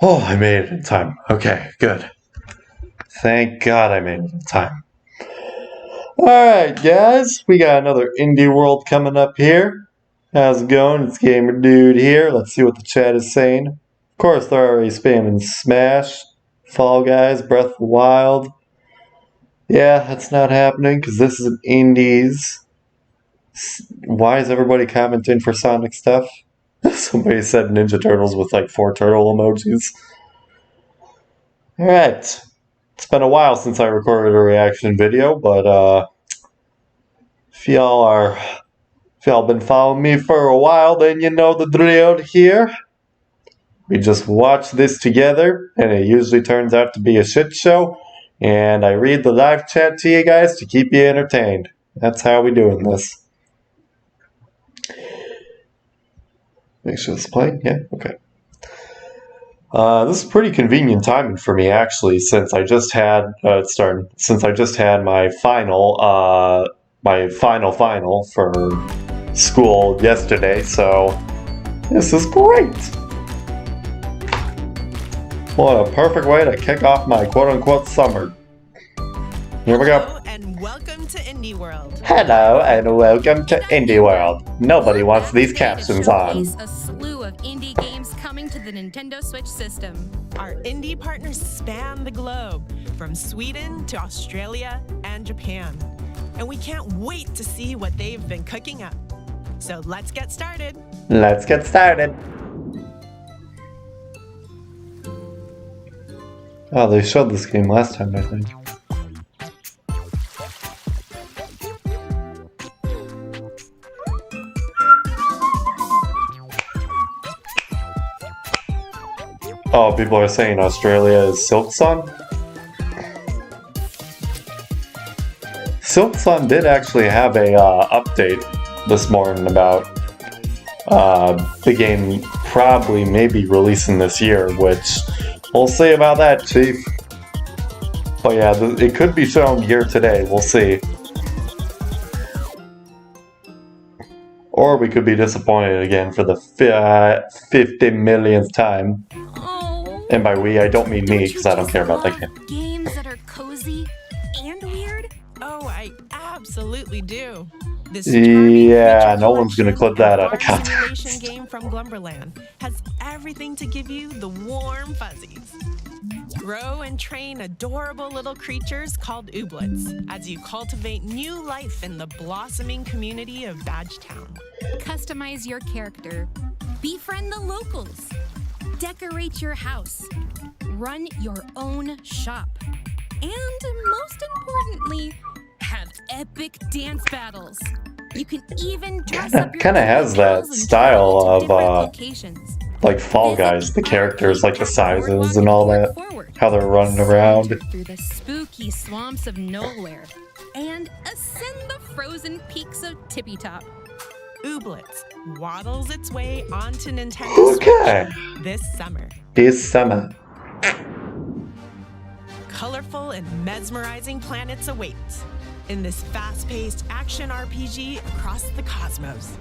Oh, I made it in time. Okay, good. Thank God I made it in time. Alright, guys, we got another Indie World coming up here. How's it going? It's Gamer Dude here. Let's see what the chat is saying. Of course, they're already spamming Smash, Fall Guys, Breath of the Wild. Yeah, that's not happening because this is an Indies. Why is everybody commenting for Sonic stuff? Somebody said Ninja Turtles with like 4 turtle emojis. Alright. It's been a while since I recorded a reaction video, but if y'all been following me for a while, then you know the drill here. We just watch this together, and it usually turns out to be a shit show, and I read the live chat to you guys to keep you entertained. That's how we doing this. Make sure it's playing. Yeah, okay. This is pretty convenient timing for me, actually, since I just had my final for school yesterday. So this is great. What a perfect way to kick off my quote-unquote summer. Here we go. Hello and welcome to Indie World. Hello and welcome to Indie World. Nobody wants these captions on. A slew of indie games coming to the Nintendo Switch system. Our indie partners span the globe, from Sweden to Australia and Japan. And we can't wait to see what they've been cooking up. So let's get started. Let's get started. Oh, they showed this game last time, I think. Oh, people are saying Australia is Silk Sun? Silk Sun did actually have a update this morning about the game probably maybe releasing this year, which we'll see about that, Chief. But yeah, it could be shown here today, we'll see. Or we could be disappointed again for the 50 millionth time. And by we, I don't mean me, because I don't care about that game. Games that are cozy and weird? Oh, I absolutely do. This yeah, no one's gonna clip that out of context. Simulation game from Glumberland has everything to give you the warm fuzzies. Grow and train adorable little creatures called ooblets as you cultivate new life in the blossoming community of Badgetown. Customize your character. Befriend the locals. Decorate your house. Run your own shop. And most importantly, have epic dance battles. You can even dress up your kinda has that style of locations. like Fall Guys, the characters, like the sizes and all that, how they're running around through the spooky swamps of nowhere and ascend the frozen peaks of Tippy Top. Ooblets waddles its way onto Nintendo Switch this summer. Colorful and mesmerizing planets await in this fast-paced action RPG across the cosmos.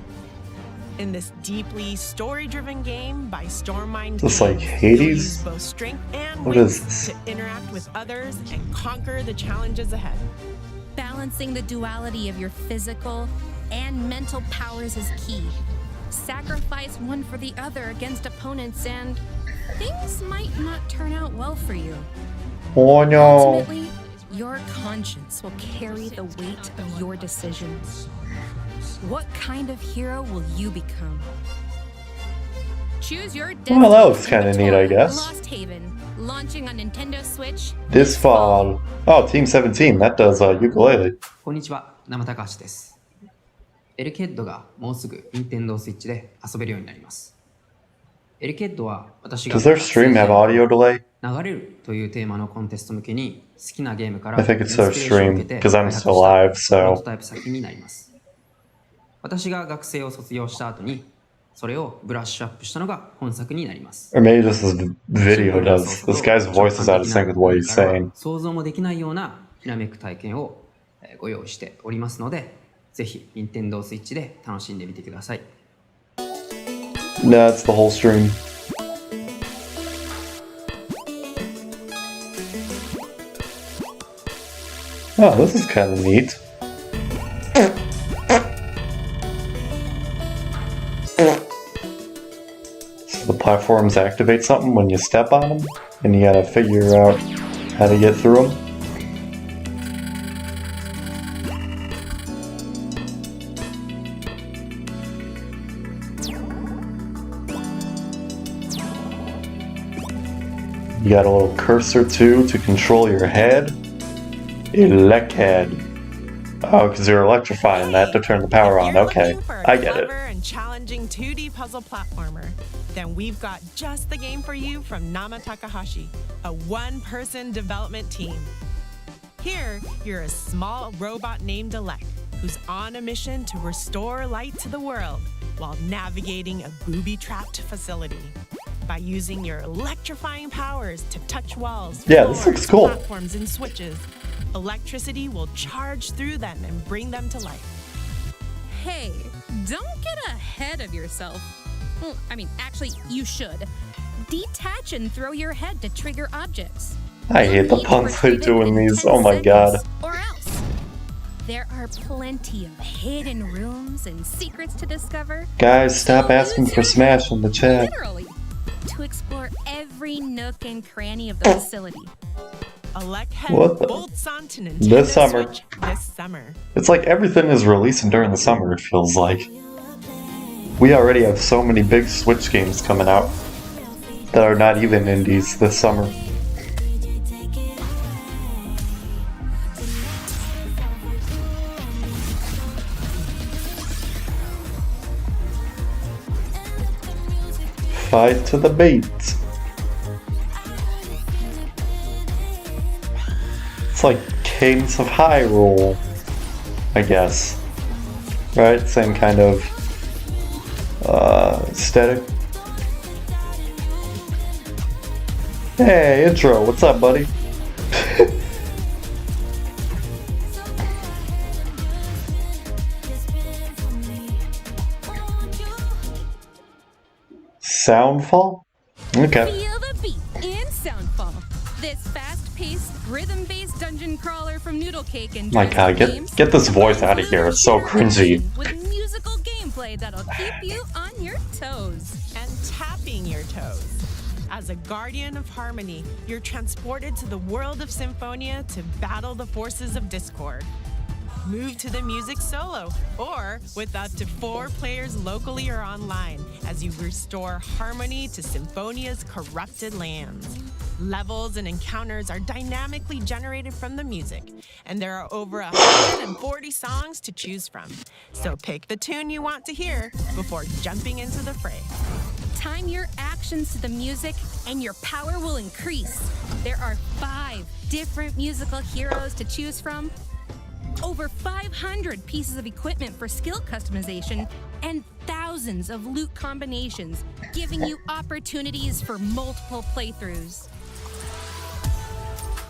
In this deeply story-driven game by Stormmind, it's like Hades. Use both strength and what wit is this? to interact with others and conquer the challenges ahead. Balancing the duality of your physical and mental powers is key. Sacrifice one for the other against opponents and things might not turn out well for you. Oh no. Ultimately, your conscience will carry the weight of your decisions. What kind of hero will you become? Choose your destiny. Well, that looks kind of neat, I guess. Lost Haven, launching on Nintendo Switch this fall. Oh, Team 17, that does ukulele. こんにちは、生高橋です。エルケッドがもうすぐ Nintendo Switch で遊べるようになります。エルケッドは私が Does their stream have audio delay? 流れるというテーマのコンテスト向けに好きなゲームから I think it's their stream because I'm still live, プロ so トタイプ先になります。私が学生を卒業した後にそれをブラッシュアップしたのが本作になります。 or maybe this is video does. This guy's voice is out of sync with what he's saying. 想像もできないようなひらめく体験をご用意しておりますので、ぜひ Nintendo Switch で楽しんでみてください。 That's the whole stream. Oh, this is kind of neat. So the platforms activate something when you step on them, and you gotta figure out how to get through them. You got a little cursor too to control your head. Elechead. Oh, because you're electrifying that to turn the power on. Okay, I get it. Clever and challenging 2D puzzle platformer. Then we've got just the game for you from Nama Takahashi, a one-person development team. Here, you're a small robot named Elec, who's on a mission to restore light to the world while navigating a booby-trapped facility. By using your electrifying powers to touch walls, Yeah, this looks cool. platforms, and switches, electricity will charge through them and bring them to life. Hey, don't get ahead of yourself. Well, I mean, actually, you should. Detach and throw your head to trigger objects. I hate the puns they do in these. Oh my god. Or else. There are plenty of hidden rooms and secrets to discover. Guys, stop asking for Smash in the chat. Literally. To explore every nook and cranny of the facility. Elechead What the- bolts onto Nintendo This summer. Switch this summer. It's like everything is releasing during the summer, it feels like. We already have so many big Switch games coming out that are not even indies this summer. Fight to the beat. It's like Cadence of Hyrule, I guess. Right? Same kind of aesthetic. Hey, intro, what's up, buddy? Soundfall? Okay. Feel the beat in Soundfall. This fast-paced, rhythm-based dungeon crawler from Noodle Cake and My god, get this voice out of here. It's so cringy. With musical gameplay that'll keep you on your toes. And tapping your toes. As a guardian of harmony, you're transported to the world of Symphonia to battle the forces of discord. Move to the music solo, or with up to 4 players locally or online, as you restore harmony to Symphonia's corrupted lands. Levels and encounters are dynamically generated from the music, and there are over 140 songs to choose from. So pick the tune you want to hear before jumping into the fray. Time your actions to the music, and your power will increase. There are 5 different musical heroes to choose from, over 500 pieces of equipment for skill customization, and thousands of loot combinations, giving you opportunities for multiple playthroughs.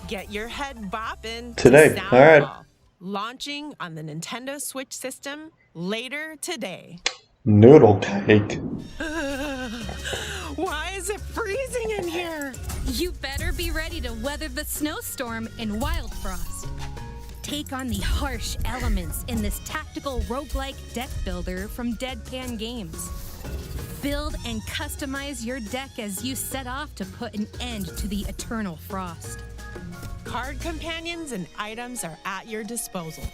Get your head bopping Today, to all right. Soundfall, launching on the Nintendo Switch system later today. Noodle Cake. Why is it freezing in here? You better be ready to weather the snowstorm in Wild Frost. Take on the harsh elements in this tactical roguelike deck builder from Deadpan Games. Build and customize your deck as you set off to put an end to the eternal frost. Card companions and items are at your disposal.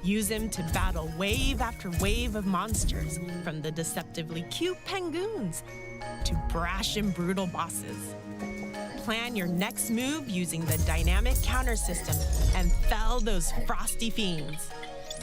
Use them to battle wave after wave of monsters, from the deceptively cute penguins to brash and brutal bosses. Plan your next move using the dynamic counter system and fell those frosty fiends.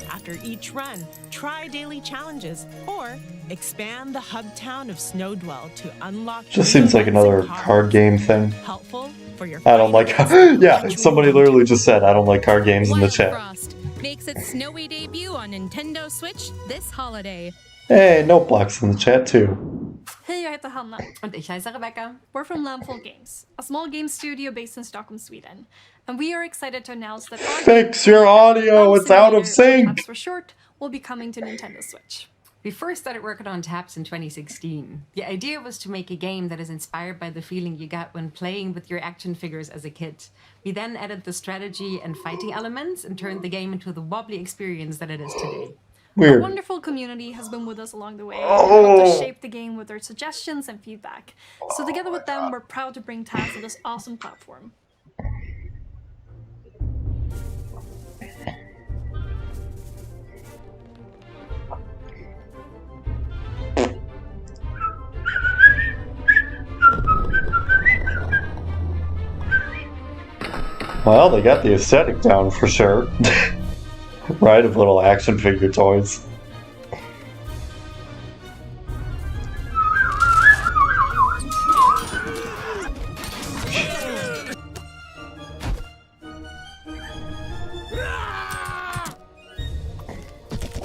After each run, try daily challenges or expand the hub town of Snowdwell to unlock. Just seems like another card game thing. Helpful for your. I don't like. Yeah, somebody literally just said I don't like card games in the Wild chat. Frost makes its snowy debut on Nintendo Switch this holiday. Hey, Note Blocks in the chat too. Hej, jag heter Hanna. Und ich heiße Rebecca. We're from Lampful Games, a small game studio based in Stockholm, Sweden. And we are excited to announce that our Fix your audio, it's out of sync. For short, will be coming to Nintendo Switch. We first started working on Taps in 2016. The idea was to make a game that is inspired by the feeling you get when playing with your action figures as a kid. We then added the strategy and fighting elements and turned the game into the wobbly experience that it is today. A Weird. wonderful community has been with us along the way and Oh. helped us shape the game with their suggestions and feedback. So together with them, we're proud to bring TAS to this awesome platform. Well, they got the aesthetic down for sure. Right, of little action figure toys.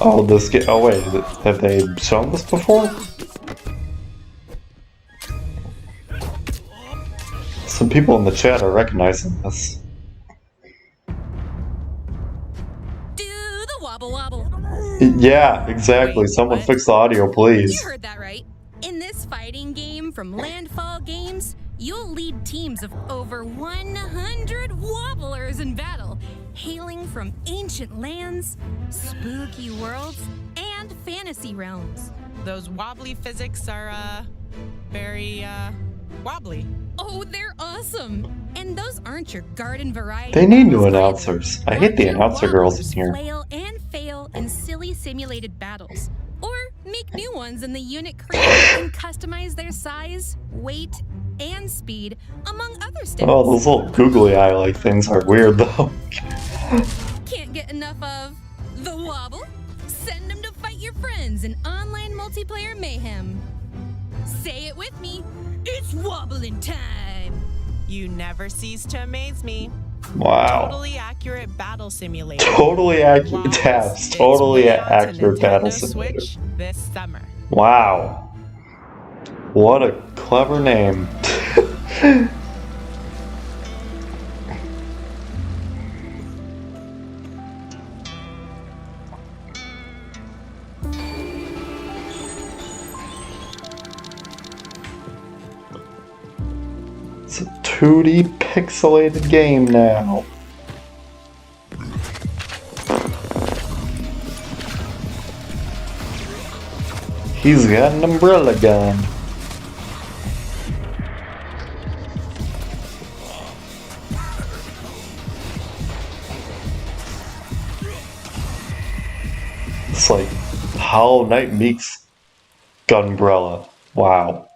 Oh, this game. Oh, wait. Have they shown this before? Some people in the chat are recognizing this. Do the wobble wobble. Yeah, exactly. Wait, Someone what? fix the audio, please. You heard that right. In this fighting game from Landfall Games, you'll lead teams of over 100 wobblers in battle, hailing from ancient lands, spooky worlds, and fantasy realms. Those wobbly physics are, very, wobbly. Oh, they're awesome! And those aren't your garden variety. They need new battles either. announcers. I hate the Watch your announcer girls wobblers in here. Flail and fail in silly simulated battles, or make new ones in the unit created and customize their size, weight, and speed, among other stats. Oh, those little googly eye like things are weird though. Can't get enough of the wobble? Send them to fight your friends in online multiplayer mayhem. Say it with me. It's wobbling time. You never cease to amaze me. Wow. Totally accurate battle simulator. Totally accurate Wobbles tabs. its Totally way onto accurate battle Nintendo simulator. Switch this summer. Wow. What a clever name. It's a 2D pixelated game now. He's got an umbrella gun. It's like Hollow Knight meets Gunbrella. Wow.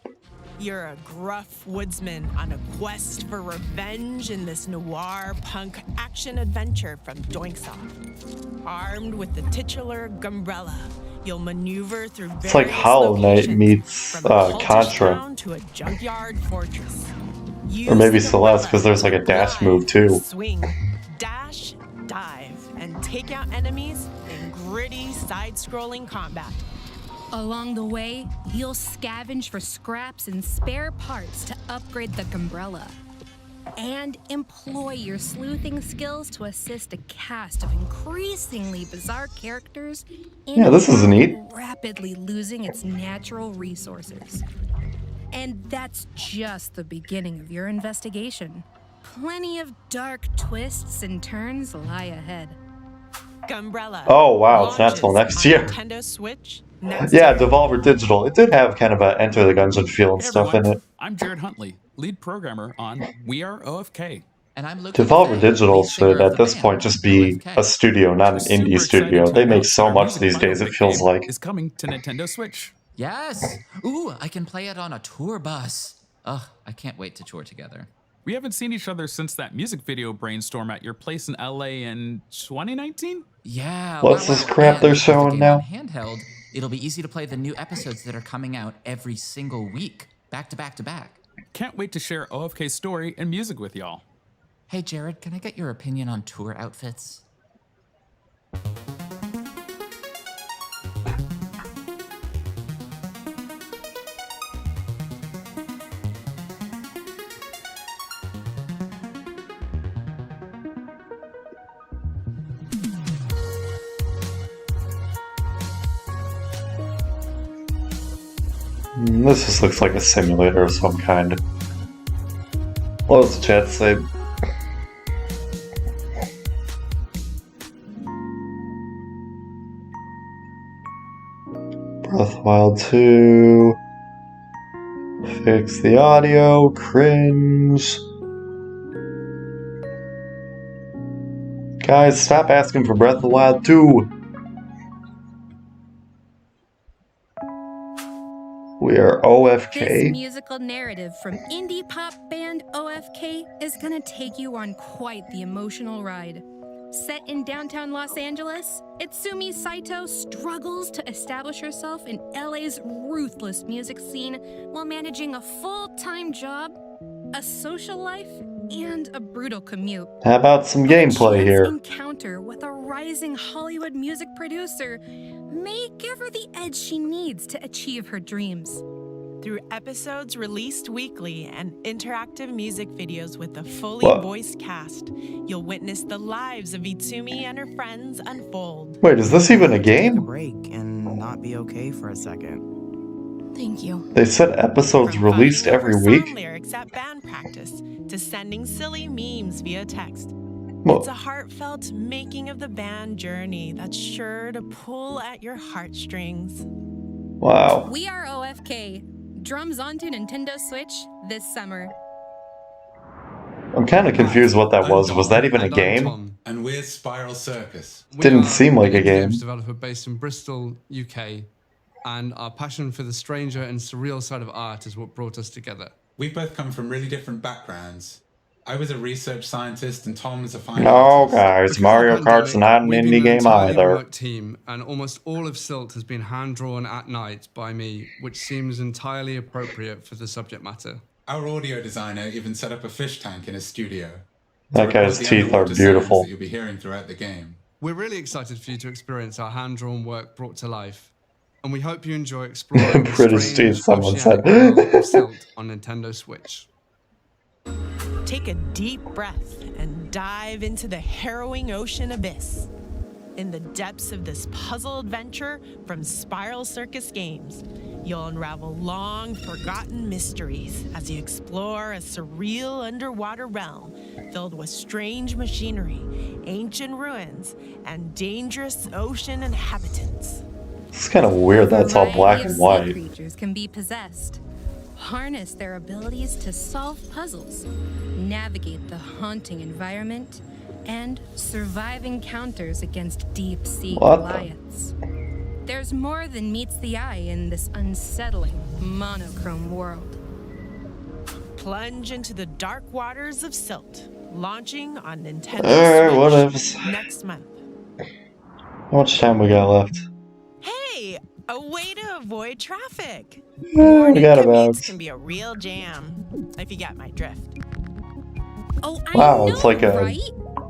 You're a gruff woodsman on a quest for revenge in this noir punk action adventure from Doinksoft. Armed with the titular Gumbrella, you'll maneuver through various It's like Hollow Knight locations, meets from a cultish Contra. town to a junkyard fortress. Or maybe Use the Celeste, 'cause Gumbrella there's like a to dash glide, move, too. Swing, dash, dive, and take out enemies in gritty side-scrolling combat. Along the way, you'll scavenge for scraps and spare parts to upgrade the Gumbrella. And employ your sleuthing skills to assist a cast of increasingly bizarre characters in Yeah, this is neat. rapidly losing its natural resources. And that's just the beginning of your investigation. Plenty of dark twists and turns lie ahead. Gumbrella. Oh, wow, it's not till launches next on year. Nintendo Switch next Yeah, year. Devolver Digital. It did have kind of a Enter the Gungeon feel and Hey stuff in everyone, it. I'm Jared Huntley, lead programmer on We Are OFK. And I'm Luke Devolver Fay, Digital lead singer should of at the this band, point just be OFK. a studio, not an Super indie excited studio. to They make announce so our much music these days, it biopic feels game like. is coming to Nintendo Switch. Yes. Ooh, I can play it on a tour bus. Ugh, I can't wait to tour together. We haven't seen each other since that music video brainstorm at your place in LA in 2019? Yeah. What's this crap and they're with the showing game now? on handheld, it'll be easy to play the new episodes that are coming out every single week, back to back to back. Can't wait to share OFK's story and music with y'all. Hey, Jared, can I get your opinion on tour outfits? This just looks like a simulator of some kind. What does the chat say? Breath of the Wild 2. Fix the audio. Cringe. Guys, stop asking for Breath of the Wild 2. We are This OFK. musical narrative from indie pop band OFK is gonna take you on quite the emotional ride. Set in downtown Los Angeles, Itsumi Saito struggles to establish herself in LA's ruthless music scene while managing a full-time job, a social life, and a brutal commute. How about some A gameplay chance here? encounter with a rising Hollywood music producer may give her the edge she needs to achieve her dreams. Through episodes released weekly and interactive music videos with a fully What? voiced cast, you'll witness the lives of Itsumi and her friends unfold. Wait, is this even a Take a game? break and not be okay for a second. Thank you. They said episodes From released fighting every over week? song lyrics at band practice to sending silly memes via text. Well, It's a heartfelt making of the band journey that's sure to pull at your heartstrings. wow. We are OFK. Drums onto Nintendo Switch this summer. I'm kind of confused what that was. Was that even a And I'm game? Tom. And we're Spiral Circus. We Didn't are seem like an a indie game. games developer based in Bristol, UK, and our passion for the stranger and surreal side of art is what brought us together. We both come from really different backgrounds. I was a research scientist and Tom was a fine No, artist. guys, Because of Mario the Kart's pandemic, not an we've been indie an game entirely either. remote team, and almost all of Silt has been hand-drawn at night by me, which seems entirely appropriate for the subject matter. Our audio designer even set up a fish tank in his studio. That to guy's record the teeth are underwater sounds beautiful. that you'll be hearing throughout the game. We're really excited for you to experience our hand-drawn work brought to life, and we hope you enjoy exploring the British strange teeth, someone oceanic said. world of Silt on Nintendo Switch. Take a deep breath and dive into the harrowing ocean abyss. In the depths of this puzzle adventure from Spiral Circus Games, you'll unravel long forgotten mysteries as you explore a surreal underwater realm filled with strange machinery, ancient ruins, and dangerous ocean inhabitants. It's kind of weird that it's all black Variety and of white. sea creatures can be possessed. Harness their abilities to solve puzzles, navigate the haunting environment, and survive encounters against deep-sea What the- Goliaths. There's more than meets the eye in this unsettling, monochrome world. Plunge into the dark waters of Silt, launching on Nintendo Alright, Switch whatevs. next month. How much time we got left? Hey, a way to avoid traffic. Yeah, we got Commutes about. can be a real jam, if you get my drift. Oh, Wow, I know, it's like a right?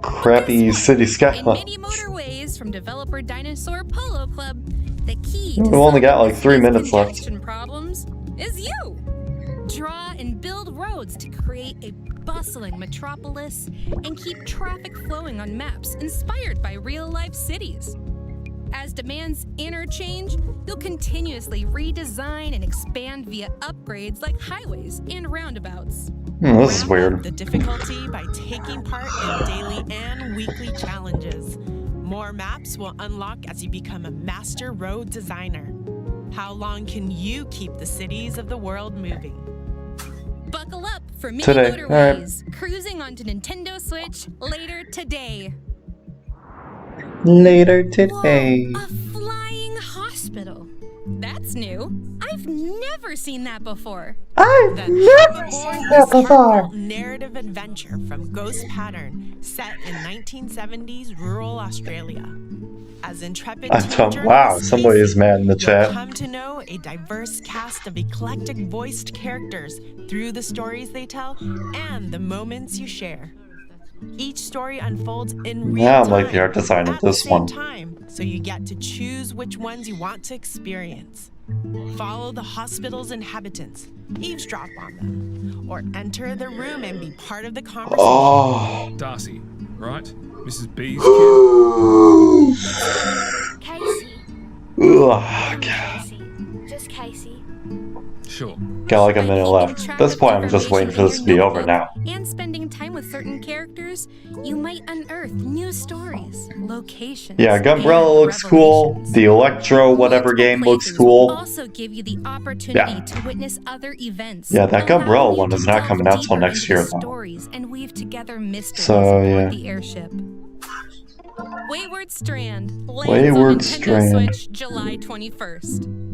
crappy Guess what? city In skyline. many motorways from developer Dinosaur Polo Club, the key We've to only got solving like 3 these minutes left. congestion problems is you. Draw and build roads to create a bustling metropolis and keep traffic flowing on maps inspired by real-life cities. As demands interchange, you'll continuously redesign and expand via upgrades like highways and roundabouts. This is Ramp up weird. the difficulty by taking part in daily and weekly challenges. More maps will unlock as you become a master road designer. How long can you keep the cities of the world moving? Buckle up for mini Today, motorways, cruising onto Nintendo Switch later today. Later today. Whoa, a flying hospital. That's new. I've never seen that before. I've Then never hop seen aboard that this before. heartfelt narrative adventure from Ghost Pattern, set in 1970s rural Australia. As intrepid I teen don't. Wow, journalist somebody is Casey, mad in the you'll chat. come to know a diverse cast of eclectic voiced characters through the stories they tell and the moments you share. Each story unfolds in real Yeah, I time like the art design of at the this same one. time, so you get to choose which ones you want to experience. Follow the hospital's inhabitants, eavesdrop on them, or enter the room and be part of the conversation. Oh. Darcy, right? Mrs. B's kid. Casey. Ugh. Casey. Just Casey. Sure. Got like a By minute keeping left. track At this of point, I'm just waiting for this to be over now. And spending time with certain characters, you might unearth new stories, locations. Yeah, Gumbrella and looks cool. revelations. The Electro whatever Multiple game looks playthroughs cool. will also give you the opportunity to witness other events. Yeah, that allowing Gumbrella you one to is not delve coming out till deeper next into year, the though. Stories and weave together mysteries So, aboard yeah. the airship. Wayward Strand lands Wayward on Nintendo Strand. Switch July 21st.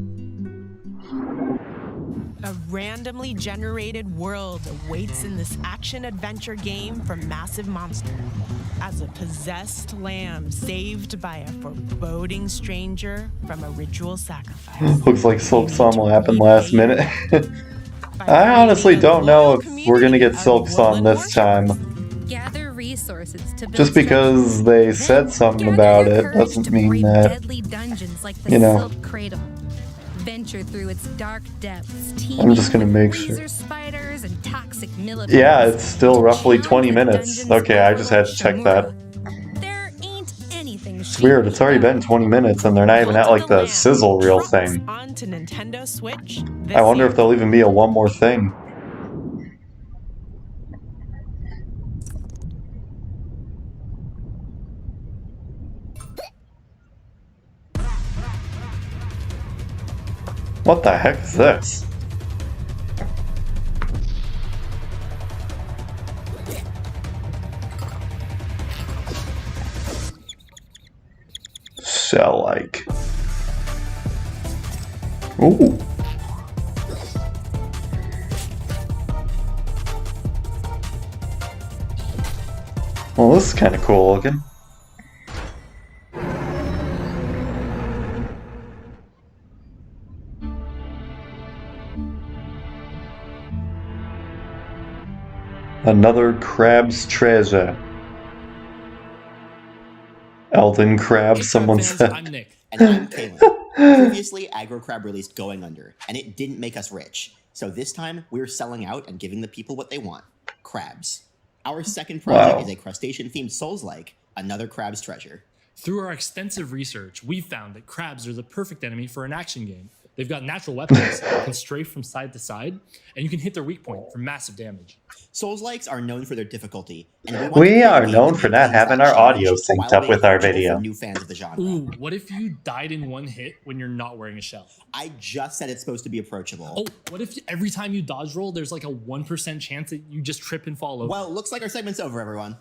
A randomly generated world awaits in this action-adventure game from Massive Monster as a possessed lamb saved by a foreboding stranger from a ritual sacrifice. Looks like Silk Song will happen last minute. I honestly don't know if we're gonna get Silk Song this time. Gather resources to build Just because they said something about it doesn't mean that, deadly dungeons like the you know. Silk Cradle. Venture through its dark depths. I'm just gonna teeming make with sure. laser spiders and toxic millipedes. Yeah, it's still roughly 20 minutes. Okay, I just had to check that. There ain't anything It's weird, it's already been 20 minutes and they're not even at like the sizzle reel thing. Onto Nintendo Switch. I wonder if there'll even be a one more thing. What the heck is this? Shell-like. Ooh. Well, this is kind of cool looking. Another crab's treasure. Elden crab, someone said. I'm Nick. And I'm Kalen. Previously, Aggro Crab released Going Under, and it didn't make us rich. So this time, we're selling out and giving the people what they want. Crabs. Our second project is a crustacean-themed Souls-like, another crab's treasure. Through our extensive research, we've found that crabs are the perfect enemy for an action game. They've got natural weapons, can strafe from side to side, and you can hit their weak point for massive damage. Souls-likes are known for their difficulty, and We are known for not having our audio synced up with our video. new fans of the genre. Ooh, what if you died in one hit when you're not wearing a shell? I just said it's supposed to be approachable. Oh, what if every time you dodge roll, there's like a 1% chance that you just trip and fall over? Well, looks like our segment's over, everyone.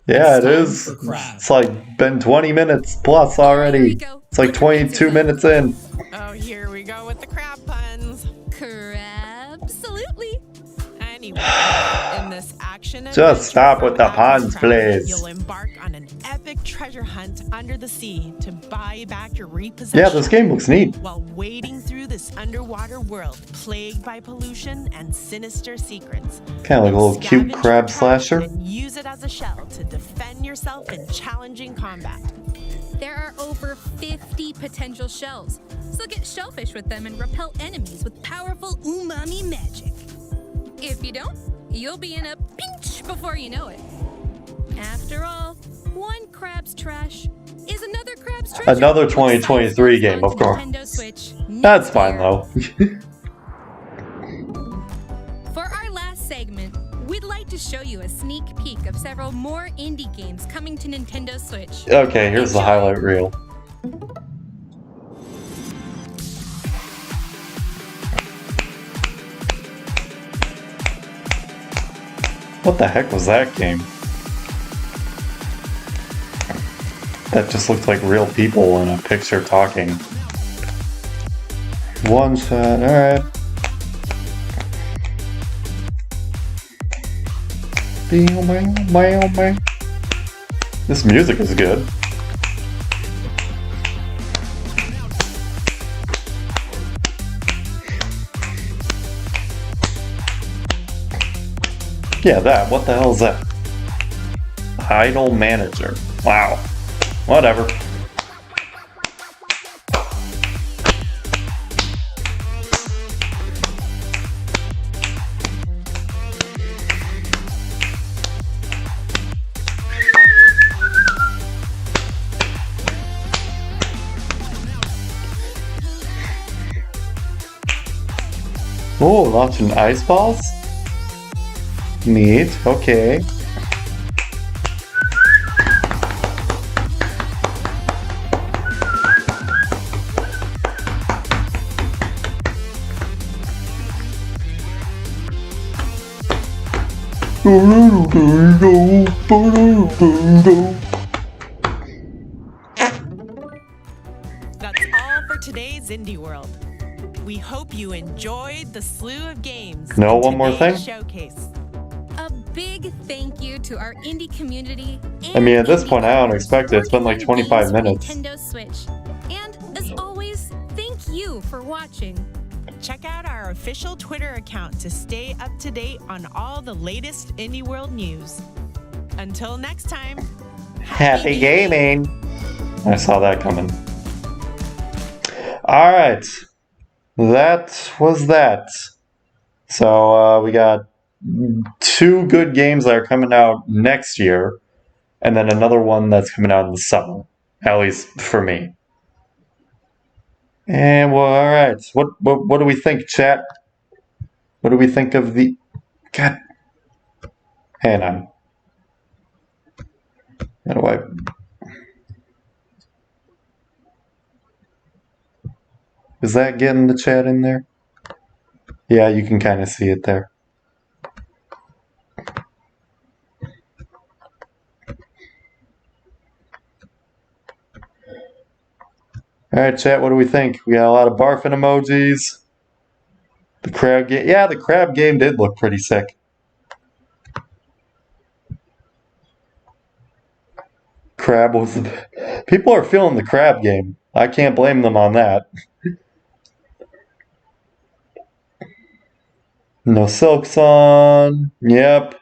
Yeah, it is. It's like been 20 minutes plus already. It's like 22 minutes in. Oh, here we go with the crab puns. Crab-absolutely. Anyway, in this action Just stop with the puns, please. You'll embark on an epic treasure hunt under the sea to buy back your repossession. Yeah, this game looks neat. While wading through this underwater world plagued by pollution and sinister secrets. Kind of like a little cute crab slasher. And use it as a shell to defend yourself in challenging combat. There are over 50 potential shells, so get shellfish with them and repel enemies with powerful umami magic. If you don't, you'll be in a pinch before you know it. After all, one crab's trash is another crab's treasure. Another 2023 game, of course. Nintendo Switch. That's fine though. For our last segment, we'd like to show you a sneak peek of several more indie games coming to Nintendo Switch. Okay, here's the highlight reel. What the heck was that game? That just looked like real people in a picture talking. One shot, alright. This music is good. Yeah, that. What the hell is that? Idle manager. Wow. Whatever. Oh, launching ice balls? Neat, okay. That's all for today's Indie World. We hope you enjoyed the slew of games No, in one more today's thing? showcase. A big thank you to our indie community and I mean, at this indie point, I don't owners expect it. It's been like working on 25 games for minutes. Nintendo Switch. And as always, thank you for watching. Check out our official Twitter account to stay up to date on all the latest Indie World news. Until next time, Happy gaming! I saw that coming. Alright. That was that. So, we got 2 good games that are coming out next year, and then another one that's coming out in the summer. At least for me. And, well, alright. What do we think, chat? What do we think of the... God... Hang on. How do I... Is that getting the chat in there? Yeah, you can kind of see it there. Alright, chat, what do we think? We got a lot of barfing emojis. The crab game... Yeah, the crab game did look pretty sick. Crab was... People are feeling the crab game. I can't blame them on that. No Silks on. Yep.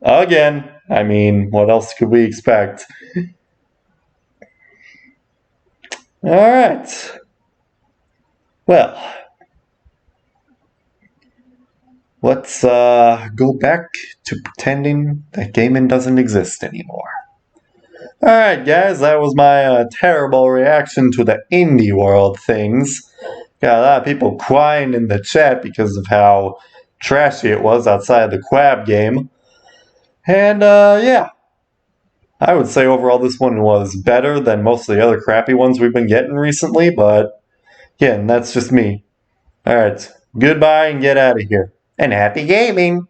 Again. I mean, what else could we expect? Alright. Well. Let's go back to pretending that gaming doesn't exist anymore. Alright guys, that was my terrible reaction to the Indie World things. Got a lot of people crying in the chat because of how trashy it was outside the Quab game. And yeah, I would say overall this one was better than most of the other crappy ones we've been getting recently, but again, that's just me. Alright, goodbye and get out of here. And happy gaming!